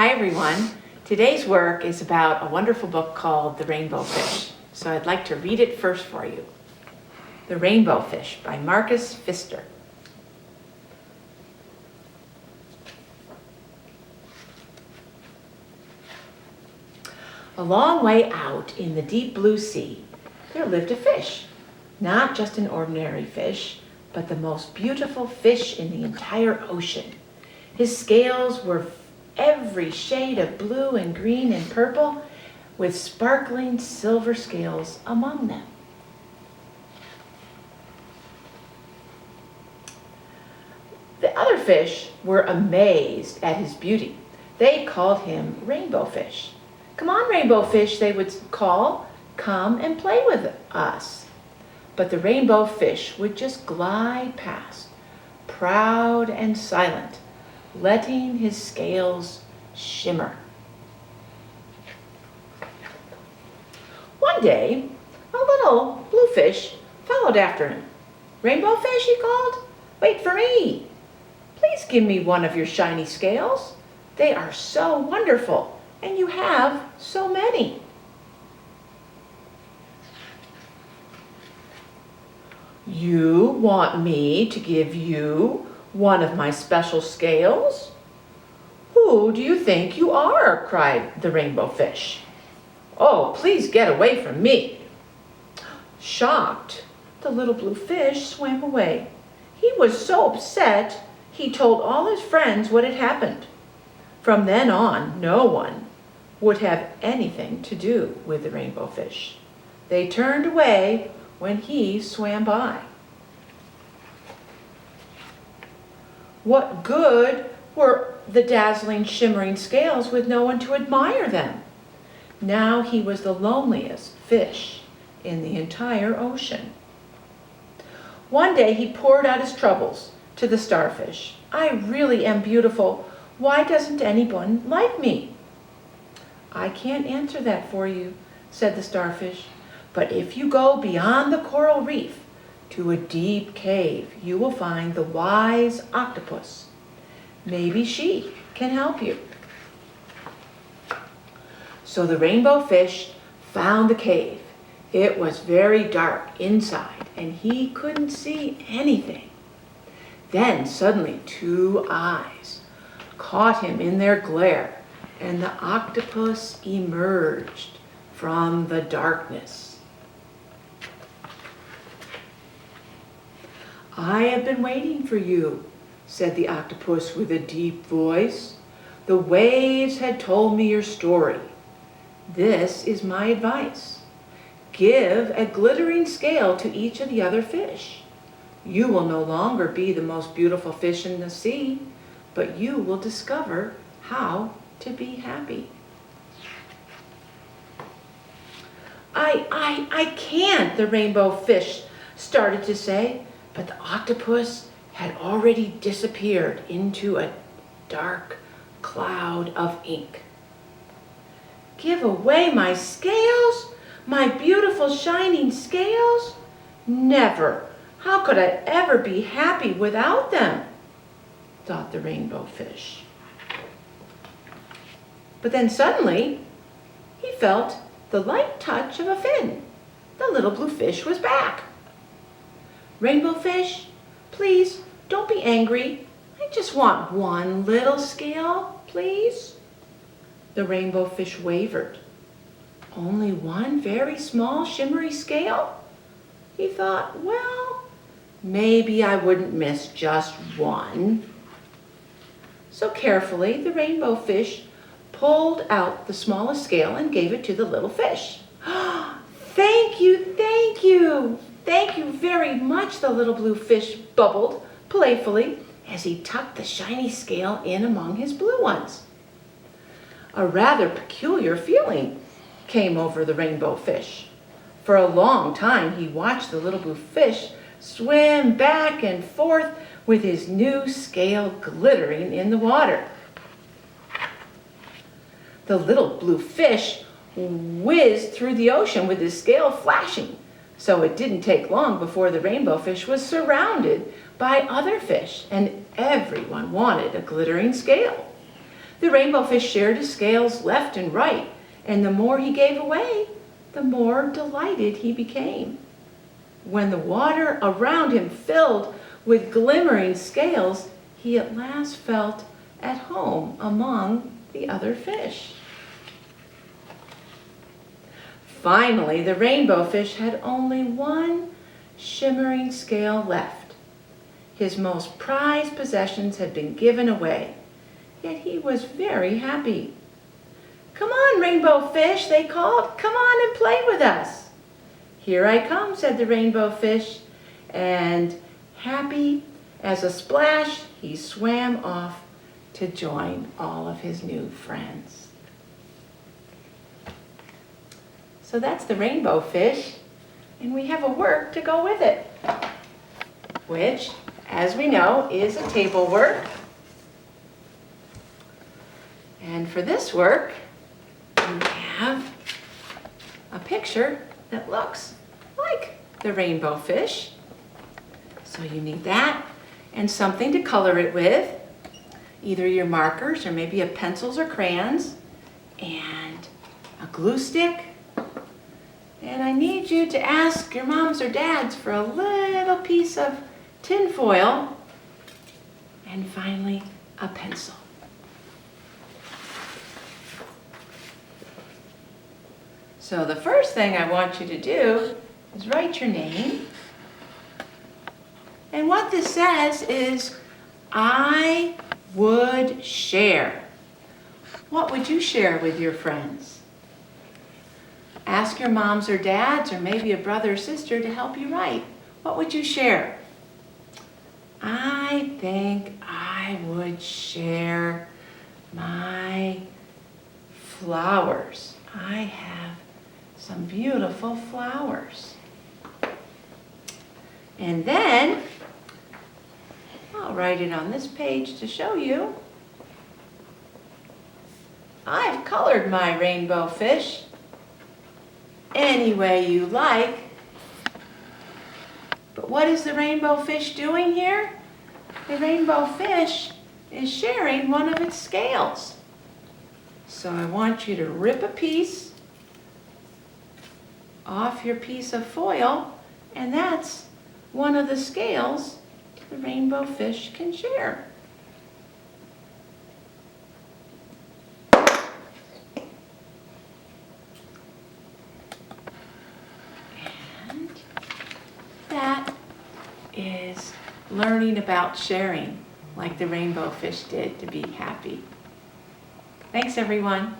Hi everyone. Today's work is about a wonderful book called The Rainbow Fish. So I'd like to read it first for you. The Rainbow Fish by Marcus Pfister. A long way out in the deep blue sea, there lived a fish. Not just an ordinary fish, but the most beautiful fish in the entire ocean. His scales were every shade of blue and green and purple, with sparkling silver scales among them. The other fish were amazed at his beauty. They called him Rainbow Fish. "Come on, Rainbow Fish," they would call. "Come and play with us." But the Rainbow Fish would just glide past, proud and silent, letting his scales shimmer. One day, a little blue fish followed after him. "Rainbow Fish," he called, "wait for me. Please give me one of your shiny scales. They are so wonderful, and you have so many." "You want me to give you one of my special scales? Who do you think you are?" cried the Rainbow Fish. "Oh, please get away from me." Shocked, the little blue fish swam away. He was so upset, he told all his friends what had happened. From then on, no one would have anything to do with the Rainbow Fish. They turned away when he swam by. What good were the dazzling, shimmering scales with no one to admire them? Now he was the loneliest fish in the entire ocean. One day he poured out his troubles to the starfish. "I really am beautiful. Why doesn't anyone like me?" "I can't answer that for you," said the starfish. "But if you go beyond the coral reef to a deep cave, you will find the wise octopus. Maybe she can help you." So the Rainbow Fish found the cave. It was very dark inside, and he couldn't see anything. Then suddenly 2 eyes caught him in their glare, and the octopus emerged from the darkness. "I have been waiting for you," said the octopus with a deep voice. "The waves had told me your story. This is my advice. Give a glittering scale to each of the other fish. You will no longer be the most beautiful fish in the sea, but you will discover how to be happy." I can't," the Rainbow Fish started to say, but the octopus had already disappeared into a dark cloud of ink. "Give away my scales? My beautiful shining scales? Never! How could I ever be happy without them?" thought the Rainbow Fish. But then suddenly, he felt the light touch of a fin. The little blue fish was back. "Rainbow Fish, please don't be angry. I just want one little scale, please." The Rainbow Fish wavered. Only one very small shimmery scale? He thought, well, maybe I wouldn't miss just one. So carefully, the Rainbow Fish pulled out the smallest scale and gave it to the little fish. "Thank you, thank you. Thank you very much," the little blue fish bubbled playfully as he tucked the shiny scale in among his blue ones. A rather peculiar feeling came over the Rainbow Fish. For a long time he watched the little blue fish swim back and forth with his new scale glittering in the water. The little blue fish whizzed through the ocean with his scale flashing. So it didn't take long before the Rainbow Fish was surrounded by other fish, and everyone wanted a glittering scale. The rainbow fish shared his scales left and right, and the more he gave away, the more delighted he became. When the water around him filled with glimmering scales, he at last felt at home among the other fish. Finally, the rainbow fish had only one shimmering scale left. His most prized possessions had been given away, yet he was very happy. "Come on, rainbow fish," they called. "Come on and play with us." "Here I come," said the rainbow fish, and happy as a splash, he swam off to join all of his new friends. So that's the rainbow fish, and we have a work to go with it, which, as we know, is a table work. And for this work, we have a picture that looks like the rainbow fish. So you need that and something to color it with, either your markers or maybe a pencils or crayons, and a glue stick. And I need you to ask your moms or dads for a little piece of tin foil, and finally a pencil. So the first thing I want you to do is write your name. And what this says is, I would share. What would you share with your friends? Ask your moms or dads, or maybe a brother or sister, to help you write. What would you share? I think I would share my flowers. I have some beautiful flowers. And then I'll write it on this page to show you. I've colored my rainbow fish any way you like. But what is the rainbow fish doing here? The rainbow fish is sharing one of its scales. So I want you to rip a piece off your piece of foil, and that's one of the scales the rainbow fish can share. And that is learning about sharing, like the rainbow fish did, to be happy. Thanks, everyone.